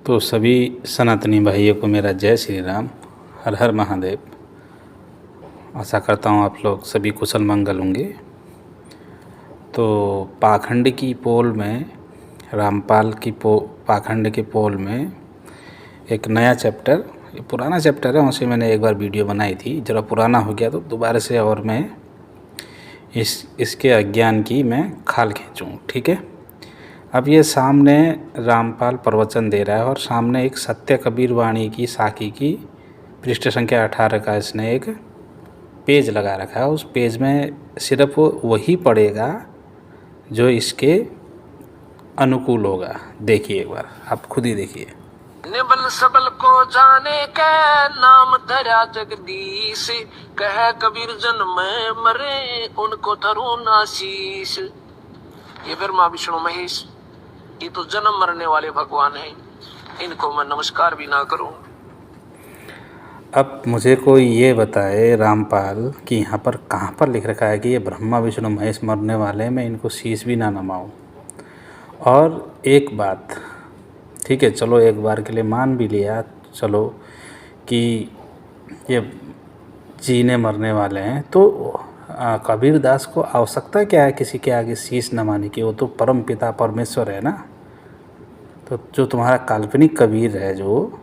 तो सभी सनातनी भाइयों को मेरा जय श्री राम, हर हर महादेव। आशा करता हूँ आप लोग सभी कुशल मंगल होंगे। तो पाखंड की पोल में, रामपाल की पाखंड के पोल में एक नया चैप्टर, ये पुराना चैप्टर है, उसे मैंने एक बार वीडियो बनाई थी, ज़रा पुराना हो गया तो दोबारा से और मैं इसके अज्ञान की मैं खाल खींचूँ। ठीक है। अब ये सामने रामपाल प्रवचन दे रहा है और सामने एक सत्य कबीर वाणी की साखी की पृष्ठ संख्या 18 का इसने एक पेज लगा रखा है। उस पेज में सिर्फ वही पढ़ेगा जो इसके अनुकूल होगा। देखिए एक बार, आप खुद ही देखिए। निबल सबल को जाने के नाम धरा जगदीश, कह कबीर जन में मरे उनको धरू नाशीष। ये ब्रह्मा विष्णु महेश, ये तो जन्म मरने वाले भगवान हैं, इनको मैं नमस्कार भी ना करूं। अब मुझे कोई ये बताए रामपाल कि यहाँ पर कहाँ पर लिख रखा है कि ये ब्रह्मा विष्णु महेश मरने वाले, मैं इनको शीश भी ना नमाऊं। और एक बात, ठीक है, चलो एक बार के लिए मान भी लिया, चलो कि ये जीने मरने वाले हैं, तो कबीर दास को आवश्यकता क्या है किसी के आगे शीश नमाने की? वो तो परम पिता परमेश्वर है ना। तो जो तुम्हारा काल्पनिक कबीर है, जो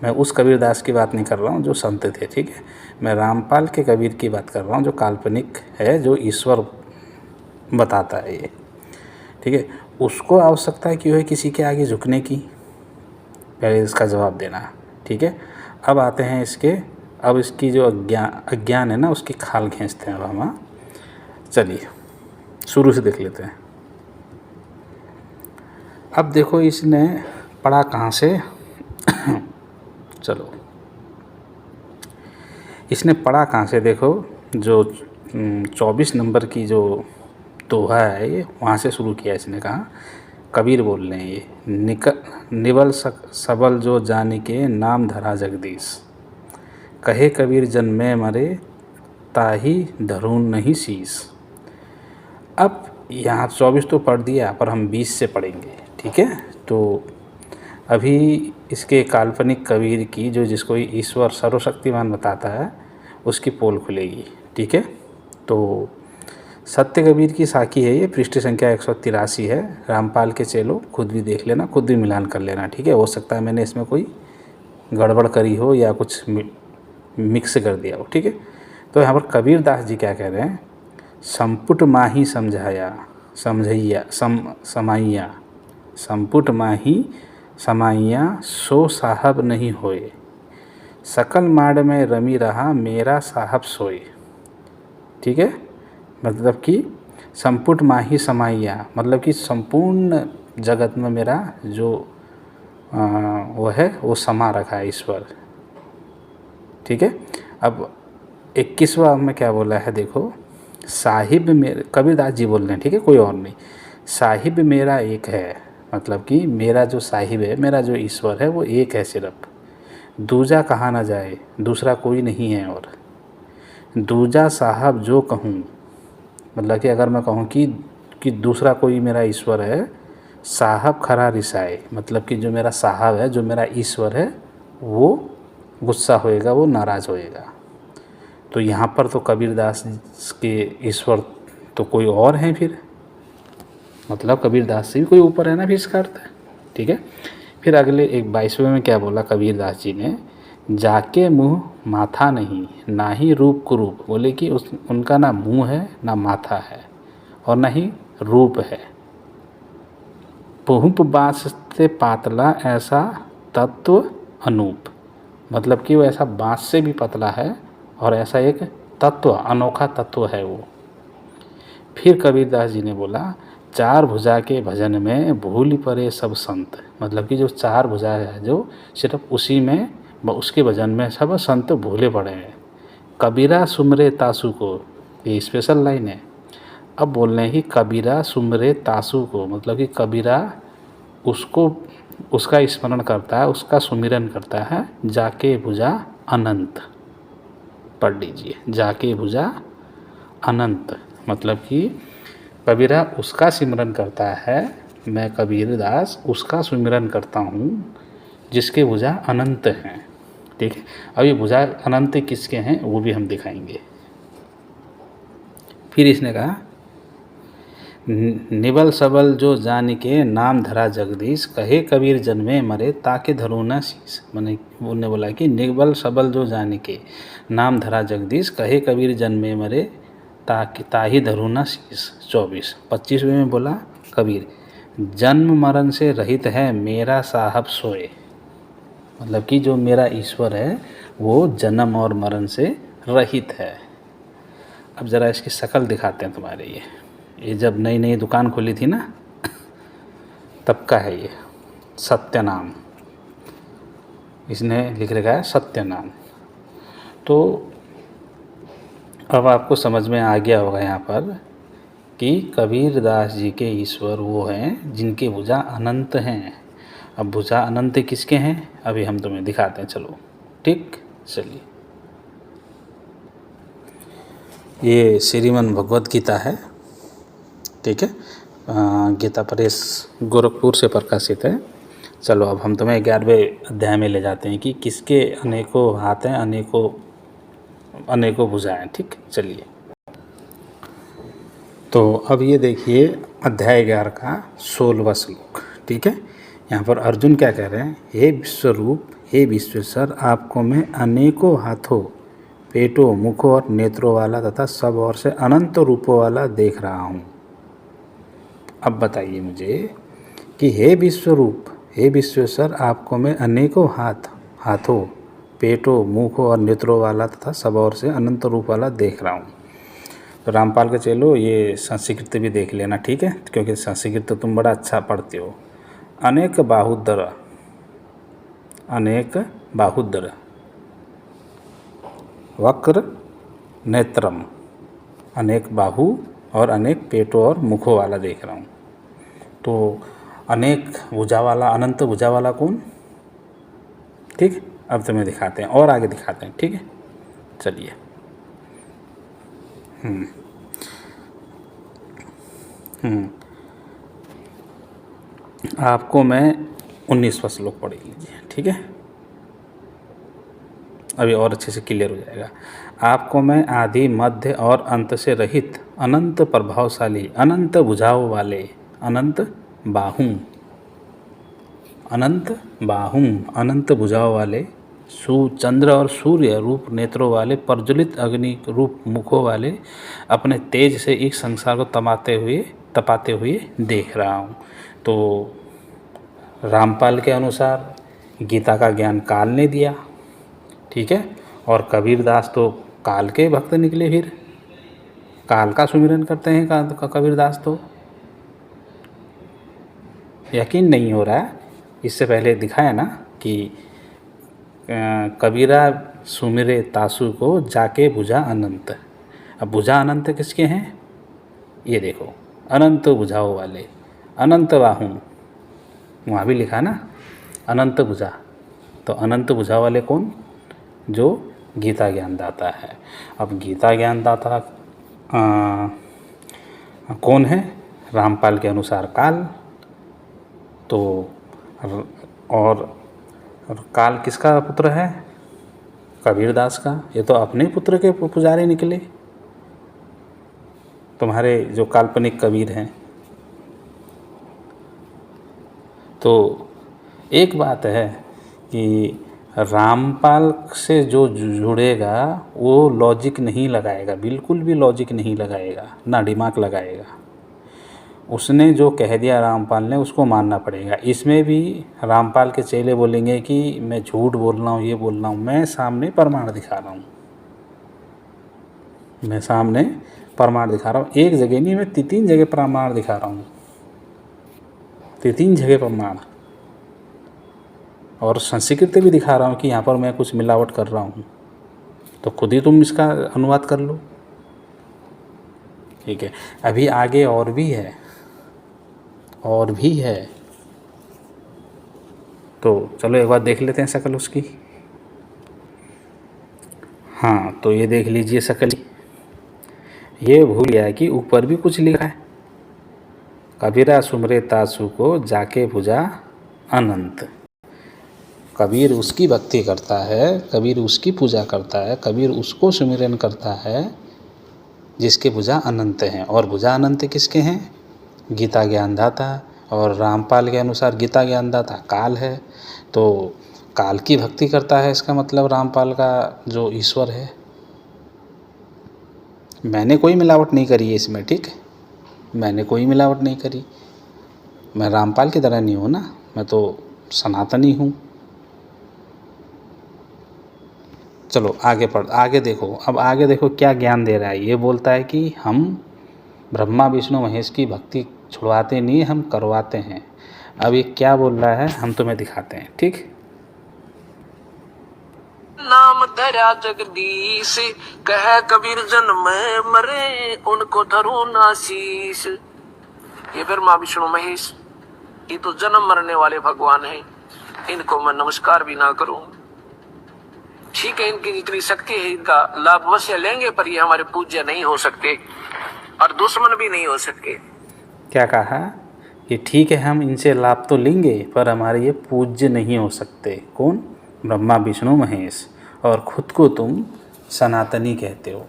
मैं उस कबीर दास की बात नहीं कर रहा हूँ जो संत थे, ठीक है, मैं रामपाल के कबीर की बात कर रहा हूँ जो काल्पनिक है, जो ईश्वर बताता है ये, ठीक है। उसको आवश्यकता क्यों है किसी के आगे झुकने की? पहले इसका जवाब देना, ठीक है। अब आते हैं अब इसकी जो अज्ञान है ना, उसकी खाल खींचते हैं अब हम। चलिए शुरू से देख लेते हैं। अब देखो इसने पढ़ा कहाँ से चलो इसने पढ़ा कहाँ से, देखो जो 24 नंबर की जो दोहा है, ये वहाँ से शुरू किया इसने। कहा कबीर बोल रहे हैं ये, निबल सबल जो जाने के नाम धरा जगदीश, कहे कबीर जन में मरे ताही धरून नहीं शीश। अब यहाँ 24 तो पढ़ दिया, पर हम 20 से पढ़ेंगे, ठीक है। तो अभी इसके काल्पनिक कबीर की, जो जिसको ईश्वर सर्वशक्तिमान बताता है, उसकी पोल खुलेगी, ठीक है। तो सत्य कबीर की साखी है ये, पृष्ठ संख्या 183 है। रामपाल के चेलो खुद भी देख लेना, खुद भी मिलान कर लेना, ठीक है। हो सकता है मैंने इसमें कोई गड़बड़ करी हो या कुछ मिक्स कर दिया हो, ठीक है। तो यहाँ पर कबीर दास जी क्या कह रहे हैं? संपुट माही समझैया समाइया, संपुट माही समाइया सो साहब नहीं होए, सकल माड़ में रमी रहा मेरा साहब सोए। ठीक है, मतलब कि संपुट माही समाइया, मतलब कि संपूर्ण जगत में मेरा जो वो है वो समा रखा है ईश्वर, ठीक है। अब 21वां में क्या बोला है देखो, साहिब मेरे, कबीरदास जी बोल रहे हैं, ठीक है, कोई और नहीं। साहिब मेरा एक है, मतलब कि मेरा जो साहिब है, मेरा जो ईश्वर है वो एक है सिर्फ, दूजा कहा ना जाए, दूसरा कोई नहीं है। और दूजा साहब जो कहूँ, मतलब कि अगर मैं कहूँ कि दूसरा कोई मेरा ईश्वर है, साहब खरा रिसाए, मतलब कि जो मेरा साहब है, जो मेरा ईश्वर है, वो गुस्सा होएगा, वो नाराज़ होएगा। तो यहाँ पर तो कबीरदास के ईश्वर तो कोई और हैं फिर, मतलब कबीरदास से भी कोई ऊपर है ना, फिर इसका अर्थ है, ठीक है। फिर अगले एक 22वें में क्या बोला कबीरदास जी ने, जाके मुँह माथा नहीं, ना ही रूप कुरूप, बोले कि उनका ना मुँह है ना माथा है और ना ही रूप है। बहुप बाँस से पातला ऐसा तत्व अनूप, मतलब कि वो ऐसा बाँस से भी पतला है और ऐसा एक तत्व, अनोखा तत्व है वो। फिर कबीरदास जी ने बोला, चार भुजा के भजन में भूल पड़े सब संत, मतलब कि जो चार भुजा है, जो सिर्फ उसी में, उसके भजन में सब संत भूले पड़े हैं। कबीरा सुमरे तासु को, ये स्पेशल लाइन है। अब बोल रहे हैं कि कबीरा सुमरे तासु को, मतलब कि कबीरा उसको, उसका स्मरण करता है, उसका सुमिरन करता है। जाके भुजा अनंत, पढ़ लीजिए, जाके भुजा अनंत, मतलब कि कबीरा उसका सिमरन करता है, मैं कबीरदास उसका सुमिरन करता हूँ जिसके भुजा अनंत हैं। ठीक है, अब ये भुजा अनंत किसके हैं वो भी हम दिखाएंगे। फिर इसने कहा निबल सबल जो जान के नाम धरा जगदीश, कहे कबीर जन्मे मरे ताके धरो न शीस। मैंने उन्होंने बोला कि निबल सबल जो जान के नाम धरा जगदीश, कहे कबीर जन्मे मरे ताकि ताही धरो न शीस। 24-25वें में बोला कबीर जन्म मरण से रहित है मेरा साहब सोए। मतलब कि जो मेरा ईश्वर है वो जन्म और मरण से रहित है। अब ज़रा इसकी शक्ल दिखाते हैं तुम्हारे। ये जब नई नई दुकान खोली थी ना तब का है ये सत्यनाम, इसने लिख रखा है सत्यनाम। तो अब आपको समझ में आ गया होगा यहाँ पर कि कबीर दास जी के ईश्वर वो हैं जिनके भुजा अनंत हैं। अब भुजा अनंत किसके हैं अभी हम तुम्हें दिखाते हैं, चलो। ठीक, चलिए। ये श्रीमन भगवत गीता है, ठीक है, गीता प्रेस गोरखपुर से प्रकाशित है। चलो अब हम तुम्हें 11वें अध्याय में ले जाते हैं कि किसके अनेकों हाथ हैं, अनेकों भुजाएं। ठीक, चलिए। तो अब ये देखिए अध्याय 11 का 16वां श्लोक। ठीक है, यहाँ पर अर्जुन क्या कह रहे हैं, हे विश्वरूप, हे विश्वेश्वर, आपको मैं अनेकों हाथों, पेटों, मुखों और नेत्रों वाला तथा सब ओर से अनंत रूपों वाला देख रहा हूँ। अब बताइए मुझे कि हे विश्वरूप, हे विश्वेश्वर, आपको मैं अनेकों हाथों, पेटों, मुखों और नेत्रों वाला तथा सब ओर से अनंत रूप वाला देख रहा हूँ। तो रामपाल के चलो ये संस्कृत भी देख लेना, ठीक है, क्योंकि संस्कृत तो तुम बड़ा अच्छा पढ़ते हो। अनेक बाहुदर वक्र नेत्रम, अनेक बाहु और अनेक पेटों और मुखों वाला देख रहा हूँ। तो अनेक भुजा वाला, अनंत भुजा वाला कौन? ठीक, अब तुम्हें दिखाते हैं और आगे दिखाते हैं। ठीक है, चलिए। आपको मैं 19वां श्लोक पढ़ लीजिए, ठीक है, अभी और अच्छे से क्लियर हो जाएगा। आपको मैं आदि, मध्य और अंत से रहित, अनंत प्रभावशाली, अनंत भुजाओं वाले, अनंत बाहुं, अनंत भुजाओं वाले, चंद्र और सूर्य रूप नेत्रों वाले, प्रज्वलित अग्नि रूप मुखों वाले, अपने तेज से इस संसार को तपाते हुए देख रहा हूँ। तो रामपाल के अनुसार गीता का ज्ञान काल ने दिया, ठीक है, और कबीरदास तो काल के भक्त निकले, फिर काल का सुमिरन करते हैं कबीरदास। तो यकीन नहीं हो रहा है, इससे पहले दिखाया ना कि कबीरा सुमिरे तासु को जाके भुजा अनंत। अब भुजा अनंत किसके हैं ये देखो, अनंत भुजाओं वाले, अनंत बाहु, वहाँ भी लिखा ना अनंत भुजा। तो अनंत भुजा वाले कौन? जो गीता ज्ञानदाता है। अब गीता ज्ञानदाता कौन है? रामपाल के अनुसार काल। तो और काल किसका पुत्र है? कबीरदास का। ये तो अपने पुत्र के पुजारी निकले, तुम्हारे जो काल्पनिक कबीर हैं। तो एक बात है कि रामपाल से जो जुड़ेगा वो लॉजिक नहीं लगाएगा, बिल्कुल भी लॉजिक नहीं लगाएगा, ना दिमाग लगाएगा। उसने जो कह दिया रामपाल ने उसको मानना पड़ेगा। इसमें भी रामपाल के चेले बोलेंगे कि मैं झूठ बोल रहा हूँ, ये बोल रहा हूँ। मैं सामने प्रमाण दिखा रहा हूँ, मैं सामने प्रमाण दिखा रहा हूँ। एक जगह नहीं, मैं 3 जगह प्रमाण दिखा रहा हूँ, 3 जगह प्रमाण। और संस्कृत भी दिखा रहा हूँ कि यहाँ पर मैं कुछ मिलावट कर रहा हूँ। तो खुद ही तुम इसका अनुवाद कर लो, ठीक है। अभी आगे और भी है, और भी है। तो चलो एक बार देख लेते हैं शक्ल उसकी। हाँ, तो ये देख लीजिए शक्ल। ये भूल गया कि ऊपर भी कुछ लिखा है, कबीरा सुमरे तासु को जाके भुजा अनंत। कबीर उसकी भक्ति करता है, कबीर उसकी पूजा करता है, कबीर उसको सुमिरन करता है जिसके भुजा अनंत हैं। और भुजा अनंत किसके हैं? गीता ज्ञानदाता। और रामपाल के अनुसार गीता ज्ञानदाता काल है, तो काल की भक्ति करता है, इसका मतलब रामपाल का जो ईश्वर है। मैंने कोई मिलावट नहीं करी है इसमें, ठीक है, मैंने कोई मिलावट नहीं करी। मैं रामपाल की तरह नहीं हूँ ना, मैं तो सनातनी हूँ। चलो आगे देखो। अब आगे देखो क्या ज्ञान दे रहा है। ये बोलता है कि हम ब्रह्मा विष्णु महेश की भक्ति छुड़वाते नहीं, हम करवाते हैं। अब ये क्या बोल रहा है हम तुम्हें दिखाते हैं, ठीक। नाम धरा जगदीश, कह कबीर जन में मरे, उनको धरो नाशीष। ये ब्रह्मा विष्णु महेश, ये तो जन्म मरने वाले भगवान हैं, इनको मैं नमस्कार भी ना करूं। ठीक है, इनकी जितनी शक्ति है इनका लाभ अवश्य लेंगे, पर ये हमारे पूज्य नहीं हो सकते और दुश्मन भी नहीं हो सकते। क्या कहा कि ठीक है हम इनसे लाभ तो लेंगे पर हमारे ये पूज्य नहीं हो सकते। कौन? ब्रह्मा विष्णु महेश। और खुद को तुम सनातनी कहते हो।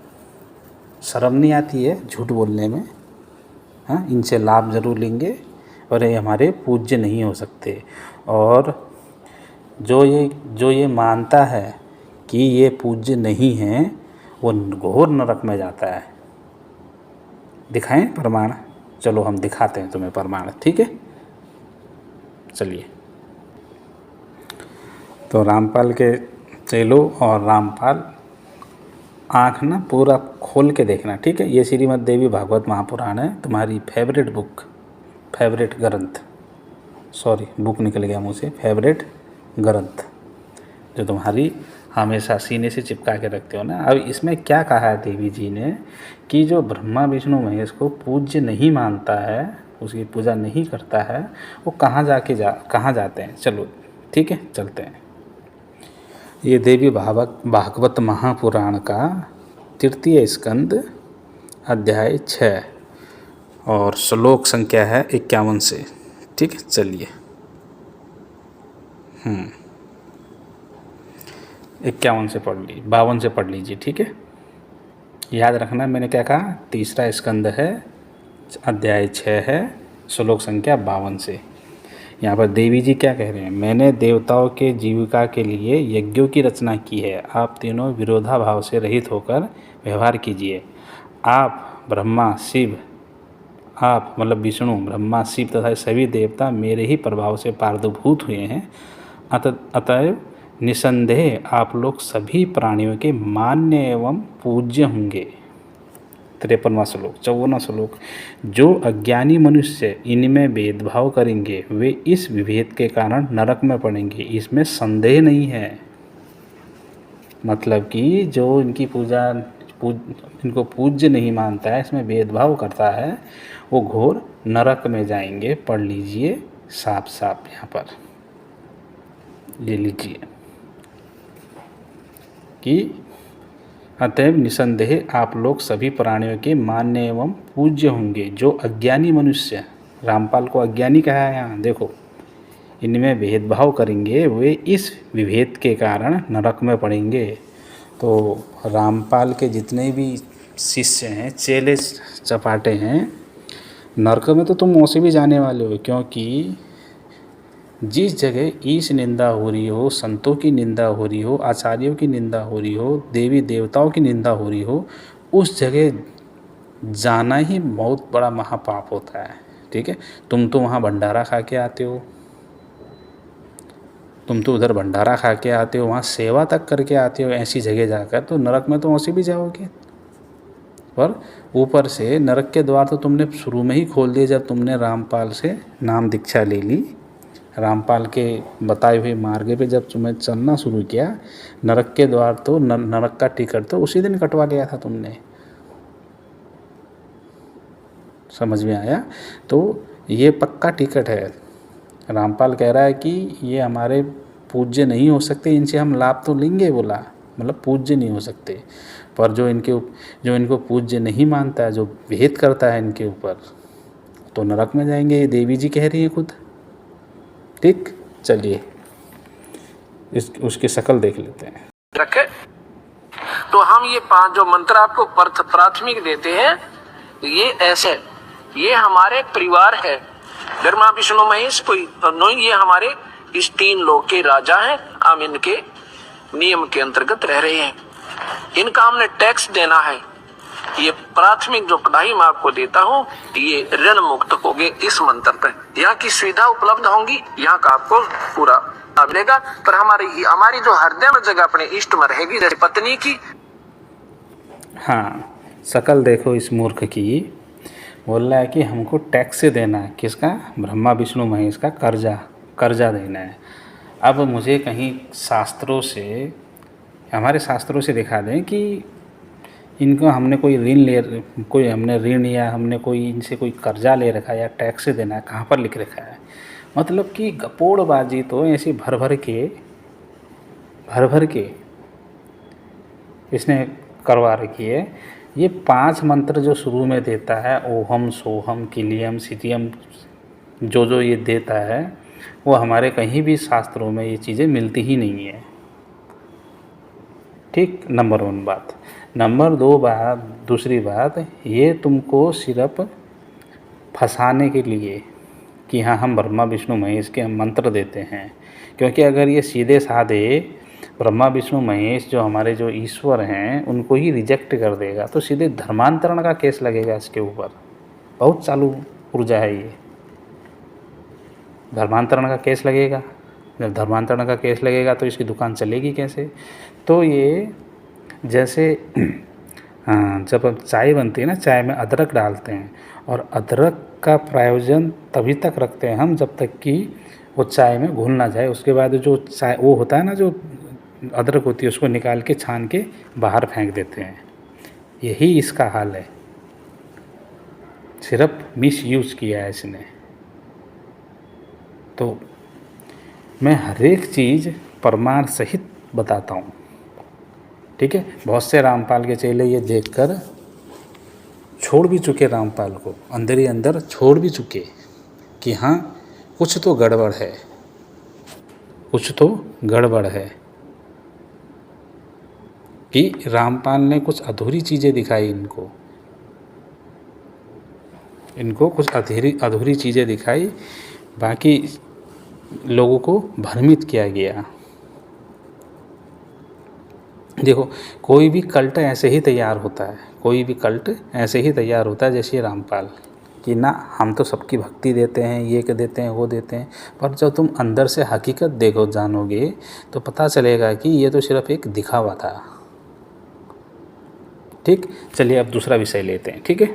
शर्म नहीं आती है झूठ बोलने में? हाँ, इनसे लाभ जरूर लेंगे और ये हमारे पूज्य नहीं हो सकते। और जो ये मानता है कि ये पूज्य नहीं है वो घोर नरक में जाता है। दिखाएं प्रमाण? चलो हम दिखाते हैं तुम्हें प्रमाण, ठीक है। चलिए, तो रामपाल के चेलो और रामपाल आँख ना पूरा खोल के देखना, ठीक है। ये श्रीमद् देवी भागवत महापुराण है, तुम्हारी फेवरेट बुक, फेवरेट ग्रंथ, सॉरी बुक निकल गया मुँह से, फेवरेट ग्रंथ जो तुम्हारी हमेशा सीने से चिपका के रखते हो ना। अब इसमें क्या कहा है देवी जी ने कि जो ब्रह्मा विष्णु महेश को पूज्य नहीं मानता है, उसकी पूजा नहीं करता है, वो कहाँ जाते हैं। चलो ठीक है, चलते हैं। ये देवी भागवत महापुराण का तृतीय स्कंद अध्याय 6 और श्लोक संख्या है 51 से, ठीक है। चलिए 51 से पढ़ ली, 52 से पढ़ लीजिए, ठीक है। याद रखना मैंने क्या कहा, तीसरा स्कंद है, अध्याय 6 है, श्लोक संख्या 52 से। यहाँ पर देवी जी क्या कह रहे हैं? मैंने देवताओं के जीविका के लिए यज्ञों की रचना की है। आप तीनों विरोधाभाव से रहित होकर व्यवहार कीजिए। आप ब्रह्मा शिव, आप मतलब विष्णु, ब्रह्मा शिव तथा सभी देवता मेरे ही प्रभाव से प्रादुर्भूत हुए हैं। अतएव निसंदेह आप लोग सभी प्राणियों के मान्य एवं पूज्य होंगे। 53वां श्लोक, 54वां श्लोक। जो अज्ञानी मनुष्य इनमें भेदभाव करेंगे वे इस विभेद के कारण नरक में पड़ेंगे, इसमें संदेह नहीं है। मतलब कि जो इनको पूज्य नहीं मानता है, इसमें भेदभाव करता है, वो घोर नरक में जाएंगे। पढ़ लीजिए साफ साफ यहाँ पर, ले लीजिए कि अतएव निसंदेह आप लोग सभी प्राणियों के मान्य एवं पूज्य होंगे। जो अज्ञानी मनुष्य, रामपाल को अज्ञानी कहा है यहाँ देखो, इनमें भेदभाव करेंगे वे इस विभेद के कारण नरक में पड़ेंगे। तो रामपाल के जितने भी शिष्य हैं, चेले चपाटे हैं, नरक में तो तुम वैसे भी जाने वाले हो, क्योंकि जिस जगह ईश निंदा हो रही हो, संतों की निंदा हो रही हो, आचार्यों की निंदा हो रही हो, देवी देवताओं की निंदा हो रही हो, उस जगह जाना ही बहुत बड़ा महापाप होता है, ठीक है। तुम तो वहाँ भंडारा खा के आते हो, तुम तो उधर भंडारा खा के आते हो, वहाँ सेवा तक करके आते हो, ऐसी जगह जाकर तो नरक में तो वैसे भी जाओगे। पर ऊपर से नरक के द्वार तो तुमने शुरू में ही खोल दिए जब तुमने रामपाल से नाम दीक्षा ले ली। रामपाल के बताए हुए मार्ग पे जब तुम्हें चलना शुरू किया, नरक के द्वार तो नरक का टिकट तो उसी दिन कटवा लिया था तुमने। समझ में आया? तो ये पक्का टिकट है। रामपाल कह रहा है कि ये हमारे पूज्य नहीं हो सकते, इनसे हम लाभ तो लेंगे, बोला मतलब पूज्य नहीं हो सकते। पर जो इनको पूज्य नहीं मानता है, जो भेद करता है इनके ऊपर, तो नरक में जाएंगे। ये देवी जी कह रही है खुद, ठीक। चलिए उसकी शक्ल देख लेते हैं। रखे तो हम ये 5 जो मंत्र आपको प्राथमिक देते हैं, ये ऐसे, ये हमारे परिवार है, ब्रह्मा विष्णु महेश कोई नहीं, ये हमारे इस 3 लोक के राजा हैं। हम इनके नियम के अंतर्गत रह रहे हैं, इनका हमने टैक्स देना है। ये प्राथमिक जो पढ़ाई मैं आपको देता हूँ, ये ऋण मुक्त होगे इस मंत्र पर। यहाँ की सुविधा उपलब्ध होंगी, यहाँ का आपको पूरा मिलेगा। पर हमारी जो हृदय में जगह अपने इष्ट में रहेगी, जैसे पत्नी की। हाँ, शकल देखो इस मूर्ख की, बोल रहा है कि हमको टैक्स देना है। किसका? ब्रह्मा विष्णु महेश का कर्जा देना है। अब मुझे कहीं शास्त्रों से, हमारे शास्त्रों से दिखा दें कि इनको हमने कोई हमने ऋण या हमने कोई इनसे कोई कर्जा ले रखा है या टैक्स देना है, कहाँ पर लिख रखा है? मतलब कि गपोड़बाजी तो ऐसी भर भर के इसने करवा रखी है। ये 5 मंत्र जो शुरू में देता है, ओहम सोहम किलियम सितियम, जो ये देता है, वो हमारे कहीं भी शास्त्रों में ये चीज़ें मिलती ही नहीं है। ठीक, नंबर 1 बात। नंबर 2 बात, दूसरी बात, ये तुमको सिर्फ फंसाने के लिए कि हाँ हम ब्रह्मा विष्णु महेश के मंत्र देते हैं, क्योंकि अगर ये सीधे साधे ब्रह्मा विष्णु महेश जो हमारे जो ईश्वर हैं उनको ही रिजेक्ट कर देगा तो सीधे धर्मांतरण का केस लगेगा इसके ऊपर। बहुत चालू ऊर्जा है ये, धर्मांतरण का केस लगेगा। जब धर्मांतरण का केस लगेगा तो इसकी दुकान चलेगी कैसे? तो ये जैसे जब चाय बनती है ना, चाय में अदरक डालते हैं, और अदरक का प्रयोजन तभी तक रखते हैं हम जब तक कि वो चाय में घुल ना जाए। उसके बाद जो चाय वो होता है ना, जो अदरक होती है, उसको निकाल के छान के बाहर फेंक देते हैं। यही इसका हाल है, सिर्फ मिस यूज़ किया है इसने। तो मैं हर एक चीज़ प्रमाण सहित बताता हूँ, ठीक है। बहुत से रामपाल के चेले ये देखकर छोड़ भी चुके, रामपाल को अंदर ही अंदर छोड़ भी चुके कि हाँ कुछ तो गड़बड़ है, कुछ तो गड़बड़ है, कि रामपाल ने कुछ अधूरी चीज़ें दिखाई इनको कुछ अधूरी चीज़ें दिखाई, बाकी लोगों को भ्रमित किया गया। देखो, कोई भी कल्ट ऐसे ही तैयार होता है, कोई भी कल्ट ऐसे ही तैयार होता है जैसे रामपाल, कि ना हम तो सबकी भक्ति देते हैं, ये के देते हैं, वो देते हैं, पर जब तुम अंदर से हकीकत देखो जानोगे तो पता चलेगा कि ये तो सिर्फ एक दिखावा था। ठीक, चलिए अब दूसरा विषय लेते हैं, ठीक है,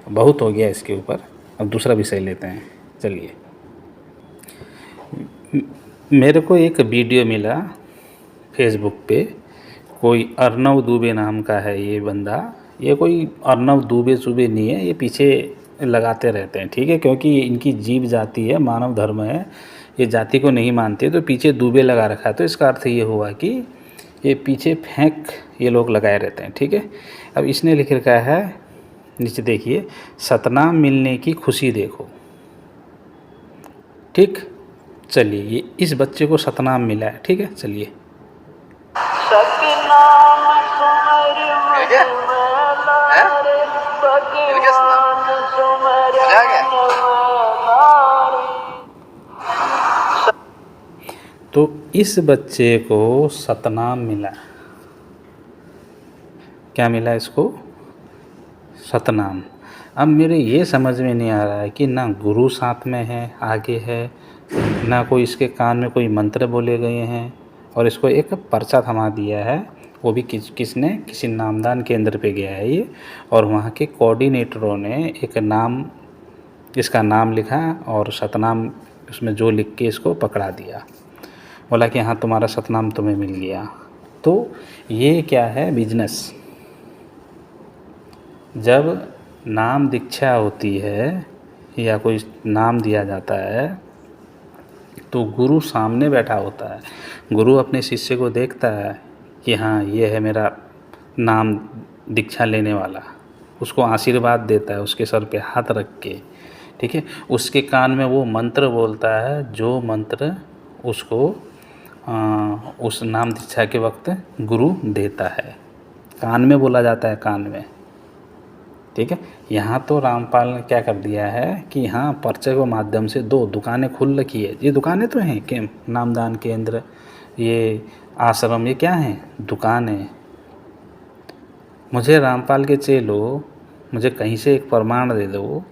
बहुत हो गया इसके ऊपर, अब दूसरा विषय लेते हैं। चलिए, मेरे को एक वीडियो मिला फेसबुक पे, कोई अर्नव दुबे नाम का है ये बंदा। ये कोई अर्नव दुबे नहीं है, ये पीछे लगाते रहते हैं, ठीक है, क्योंकि इनकी जीव जाति है, मानव धर्म है, ये जाति को नहीं मानते, तो पीछे दुबे लगा रखा है। तो इसका अर्थ ये हुआ कि ये पीछे फेंक ये लोग लगाए रहते हैं, ठीक है। अब इसने लिख रखा है, नीचे देखिए, सतनाम मिलने की खुशी देखो। ठीक, चलिए, ये इस बच्चे को सतनाम मिला है, ठीक है। चलिए, तो इस बच्चे को सतनाम मिला। क्या मिला इसको? सतनाम। अब मेरे ये समझ में नहीं आ रहा है कि ना गुरु साथ में है, आगे है, ना कोई इसके कान में कोई मंत्र बोले गए हैं, और इसको एक पर्चा थमा दिया है। वो भी किसने? किसी नामदान केंद्र पे गया है ये, और वहाँ के कोऑर्डिनेटरों ने एक नाम, इसका नाम लिखा और सतनाम उसमें जो लिख के इसको पकड़ा दिया, बोला कि हाँ तुम्हारा सतनाम तुम्हें मिल गया। तो ये क्या है? बिजनेस। जब नाम दीक्षा होती है या कोई नाम दिया जाता है तो गुरु सामने बैठा होता है, गुरु अपने शिष्य को देखता है कि हाँ ये है मेरा नाम दीक्षा लेने वाला, उसको आशीर्वाद देता है उसके सर पे हाथ रख के, ठीक है। उसके कान में वो मंत्र बोलता है जो मंत्र उसको उस नाम दीक्षा के वक्त गुरु देता है। कान में बोला जाता है, कान में, ठीक है। यहाँ तो रामपाल ने क्या कर दिया है कि हाँ पर्चे के माध्यम से 2 दुकानें खुल रखी है। ये दुकानें तो हैं कि नामदान केंद्र, ये आश्रम, ये क्या हैं, दुकान है। मुझे रामपाल के चेलो, मुझे कहीं से एक प्रमाण दे दो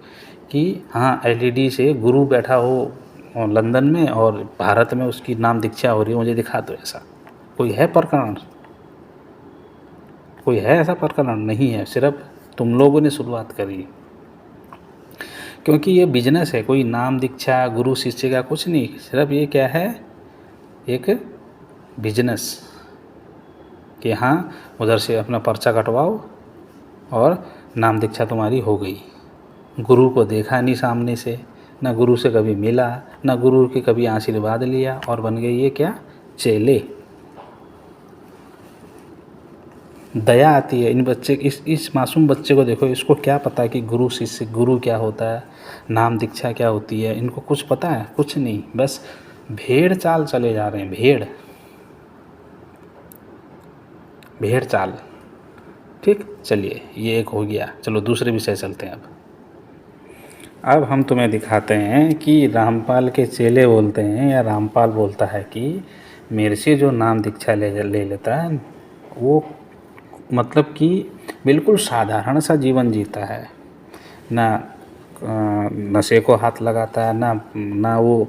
कि हाँ एलईडी से गुरु बैठा हो लंदन में और भारत में उसकी नाम दीक्षा हो रही है, मुझे दिखा दो ऐसा। कोई है प्रकरण? कोई है ऐसा प्रकरण? नहीं है। सिर्फ तुम लोगों ने शुरुआत करी, क्योंकि ये बिजनेस है। कोई नाम दीक्षा गुरु शिष्य का कुछ नहीं, सिर्फ ये क्या है, एक बिजनेस कि हाँ उधर से अपना पर्चा कटवाओ और नाम दीक्षा तुम्हारी हो गई। गुरु को देखा नहीं सामने से, ना गुरु से कभी मिला, ना गुरु के कभी आशीर्वाद लिया, और बन गए ये क्या, चेले। दया आती है इन बच्चे, इस मासूम बच्चे को देखो, इसको क्या पता है कि गुरु शिष्य, गुरु क्या होता है, नाम दीक्षा क्या होती है, इनको कुछ पता है? कुछ नहीं, बस भेड़ चाल चले जा रहे हैं, भेड़ चाल। ठीक, चलिए ये एक हो गया। चलो दूसरे विषय चलते हैं। अब हम तुम्हें दिखाते हैं कि रामपाल के चेले बोलते हैं, या रामपाल बोलता है कि मेरे से जो नाम दीक्षा ले लेता है वो मतलब कि बिल्कुल साधारण सा जीवन जीता है, ना नशे को हाथ लगाता है, ना वो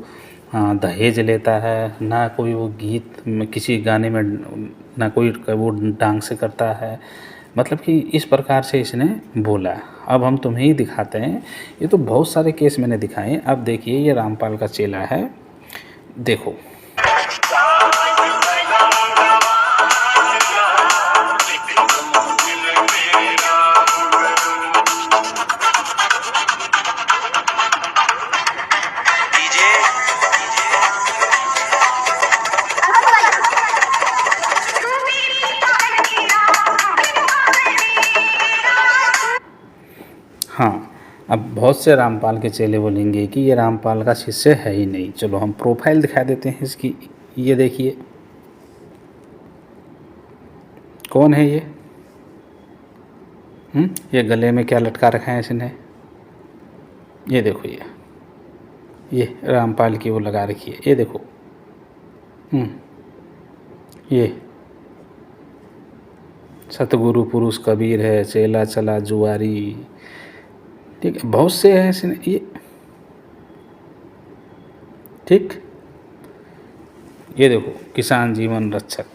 दहेज लेता है, ना कोई वो गीत किसी गाने में, ना कोई वो डांस करता है। मतलब कि इस प्रकार से इसने बोला। अब हम तुम्हें ही दिखाते हैं। ये तो बहुत सारे केस मैंने दिखाए। अब देखिए ये रामपाल का चेला है, देखो। हाँ, अब बहुत से रामपाल के चेले बोलेंगे कि ये रामपाल का शिष्य है ही नहीं। चलो हम प्रोफाइल दिखा देते हैं इसकी। ये देखिए कौन है ये? ये गले में क्या लटका रखा है इसने? ये देखो, ये रामपाल की वो लगा रखी है, ये देखो। ये सतगुरु पुरुष कबीर है, चेला चला जुआरी। ठीक है, बहुत से हैं इसने ये। ठीक, ये देखो किसान जीवन रक्षक,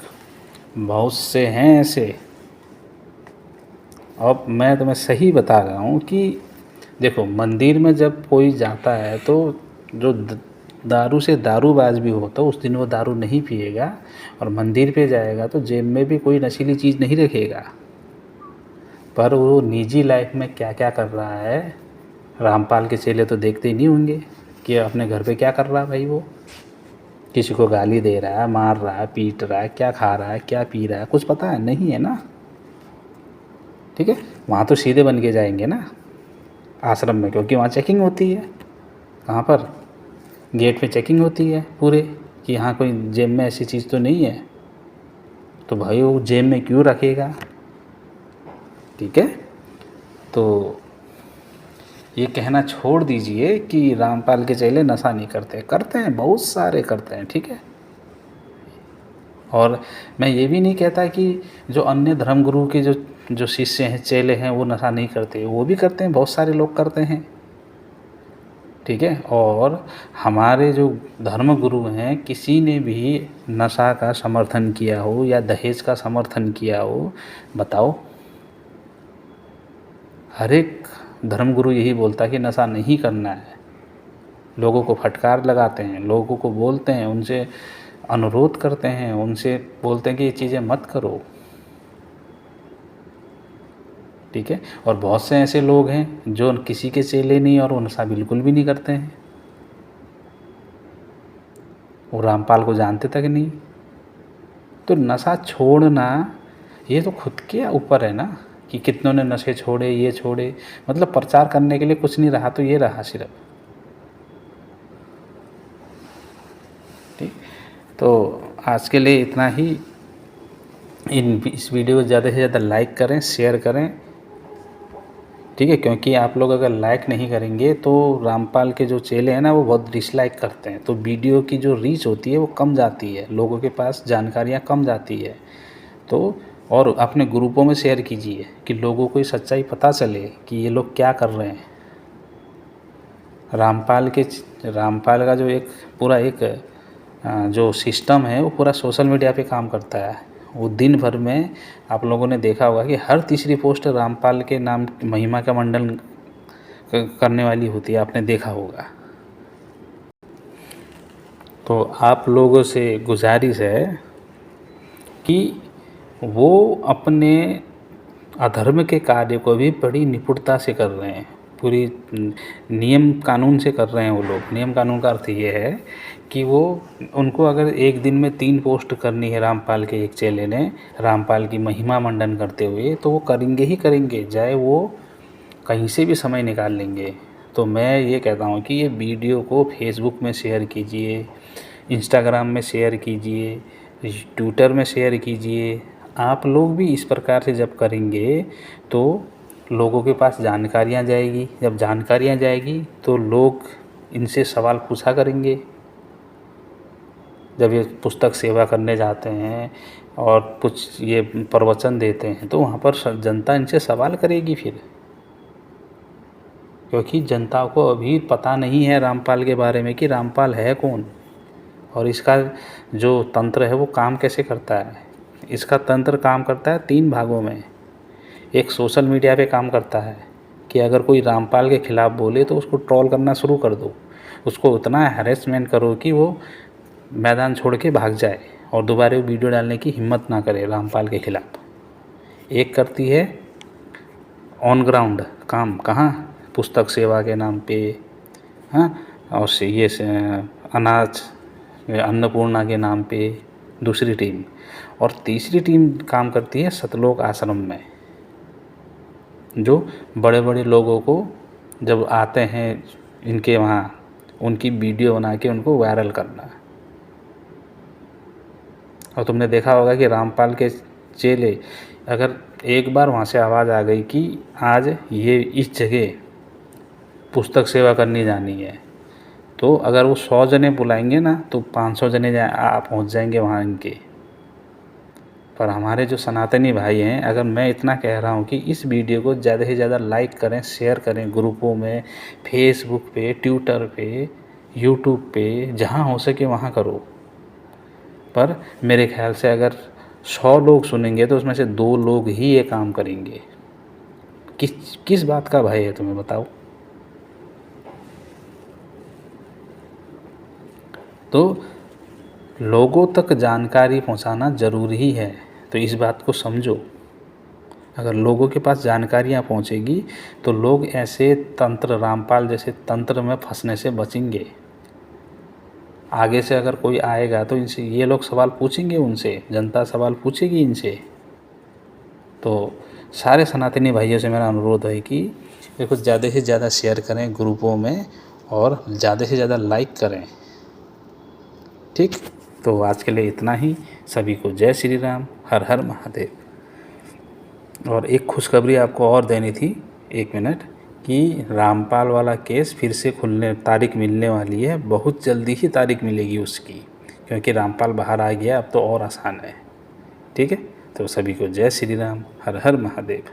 बहुत से हैं ऐसे। अब मैं तुम्हें सही बता रहा हूँ कि देखो मंदिर में जब कोई जाता है तो जो दारू से दारूबाज भी हो तो उस दिन वो दारू नहीं पिएगा, और मंदिर पे जाएगा तो जेब में भी कोई नशीली चीज़ नहीं रखेगा। पर वो निजी लाइफ में क्या क्या कर रहा है, रामपाल के चेले तो देखते ही नहीं होंगे कि अपने घर पे क्या कर रहा है भाई। वो किसी को गाली दे रहा है, मार रहा है, पीट रहा है, क्या खा रहा है, क्या पी रहा है, कुछ पता है नहीं है ना। ठीक है, वहाँ तो सीधे बन के जाएंगे ना आश्रम में, क्योंकि वहाँ चेकिंग होती है। कहाँ पर? गेट पे चेकिंग होती है पूरे, कि यहाँ कोई जेब में ऐसी चीज़ तो नहीं है। तो भाई वो जेब में क्यों रखेगा? ठीक है, तो ये कहना छोड़ दीजिए कि रामपाल के चेले नशा नहीं करते। करते हैं, बहुत सारे करते हैं। ठीक है, और मैं ये भी नहीं कहता कि जो अन्य धर्मगुरु के जो शिष्य हैं, चेले हैं, वो नशा नहीं करते, वो भी करते हैं, बहुत सारे लोग करते हैं। ठीक है, और हमारे जो धर्मगुरु हैं, किसी ने भी नशा का समर्थन किया हो या दहेज का समर्थन किया हो, बताओ? हर एक धर्मगुरु यही बोलता है कि नशा नहीं करना है। लोगों को फटकार लगाते हैं, लोगों को बोलते हैं, उनसे अनुरोध करते हैं, उनसे बोलते हैं कि ये चीज़ें मत करो। ठीक है, और बहुत से ऐसे लोग हैं जो किसी के चेले नहीं और वो नशा बिल्कुल भी नहीं करते हैं, वो रामपाल को जानते तक नहीं। तो नशा छोड़ना ये तो खुद के ऊपर है ना, कि कितनों ने नशे छोड़े, ये छोड़े। मतलब प्रचार करने के लिए कुछ नहीं रहा तो ये रहा सिर्फ। ठीक, तो आज के लिए इतना ही। इस वीडियो को ज़्यादा से ज़्यादा लाइक करें, शेयर करें, ठीक है, क्योंकि आप लोग अगर लाइक नहीं करेंगे तो रामपाल के जो चेले हैं ना वो बहुत डिसलाइक करते हैं, तो वीडियो की जो रीच होती है वो कम जाती है, लोगों के पास जानकारियाँ कम जाती है। तो और अपने ग्रुपों में शेयर कीजिए कि लोगों को ये सच्चाई पता चले कि ये लोग क्या कर रहे हैं। रामपाल का जो एक पूरा एक जो सिस्टम है वो पूरा सोशल मीडिया पे काम करता है। वो दिन भर में आप लोगों ने देखा होगा कि हर तीसरी पोस्ट रामपाल के नाम महिमा का मंडन करने वाली होती है, आपने देखा होगा। तो आप लोगों से गुजारिश है कि वो अपने अधर्म के कार्य को भी बड़ी निपुणता से कर रहे हैं, पूरी नियम कानून से कर रहे हैं वो लोग। नियम कानून का अर्थ ये है कि वो उनको अगर एक दिन में 3 पोस्ट करनी है रामपाल के एक चेले ने रामपाल की महिमा मंडन करते हुए, तो वो करेंगे ही करेंगे, चाहे वो कहीं से भी समय निकाल लेंगे। तो मैं ये कहता हूँ कि ये वीडियो को फेसबुक में शेयर कीजिए, इंस्टाग्राम में शेयर कीजिए, ट्विटर में शेयर कीजिए। आप लोग भी इस प्रकार से जब करेंगे तो लोगों के पास जानकारियाँ जाएगी, जब जानकारियाँ जाएगी तो लोग इनसे सवाल पूछा करेंगे। जब ये पुस्तक सेवा करने जाते हैं और कुछ ये प्रवचन देते हैं तो वहाँ पर जनता इनसे सवाल करेगी फिर, क्योंकि जनता को अभी पता नहीं है रामपाल के बारे में कि रामपाल है कौन और इसका जो तंत्र है वो काम कैसे करता है। इसका तंत्र काम करता है 3 भागों में। एक सोशल मीडिया पे काम करता है कि अगर कोई रामपाल के खिलाफ़ बोले तो उसको ट्रोल करना शुरू कर दो, उसको उतना हैरेसमेंट करो कि वो मैदान छोड़ के भाग जाए और दोबारा वीडियो डालने की हिम्मत ना करे रामपाल के खिलाफ़। एक करती है ऑन ग्राउंड काम, कहाँ, पुस्तक सेवा के नाम पे, हाँ, और ये अनाज अन्नपूर्णा के नाम पे दूसरी टीम। और तीसरी टीम काम करती है सतलोक आश्रम में, जो बड़े बड़े लोगों को जब आते हैं इनके वहाँ उनकी वीडियो बना के उनको वायरल करना। और तुमने देखा होगा कि रामपाल के चेले अगर एक बार वहाँ से आवाज़ आ गई कि आज ये इस जगह पुस्तक सेवा करनी जानी है, तो अगर वो 100 जने बुलाएंगे ना तो 500 जने पहुँच जाएंगे वहाँ इनके। पर हमारे जो सनातनी भाई हैं, अगर मैं इतना कह रहा हूँ कि इस वीडियो को ज़्यादा से ज़्यादा लाइक करें, शेयर करें ग्रुपों में, फेसबुक पे, ट्विटर पे, यूट्यूब पे, जहाँ हो सके वहाँ करो। पर मेरे ख्याल से अगर 100 लोग सुनेंगे तो उसमें से 2 लोग ही ये काम करेंगे। किस बात का भय है तुम्हें बताओ। तो लोगों तक जानकारी पहुंचाना ज़रूरी है, तो इस बात को समझो। अगर लोगों के पास जानकारियां पहुंचेगी तो लोग ऐसे तंत्र, रामपाल जैसे तंत्र में फंसने से बचेंगे। आगे से अगर कोई आएगा तो इनसे ये लोग सवाल पूछेंगे, उनसे जनता सवाल पूछेगी इनसे। तो सारे सनातनी भाइयों से मेरा अनुरोध है कि इसको ज़्यादा से ज़्यादा शेयर करें ग्रुपों में और ज़्यादा से ज़्यादा लाइक करें, ठीक। तो आज के लिए इतना ही। सभी को जय श्री राम, हर हर महादेव। और एक खुशखबरी आपको और देनी थी, 1 मिनट, कि रामपाल वाला केस फिर से खुलने तारीख मिलने वाली है। बहुत जल्दी ही तारीख मिलेगी उसकी, क्योंकि रामपाल बाहर आ गया, अब तो और आसान है, ठीक है। तो सभी को जय श्री राम, हर हर महादेव।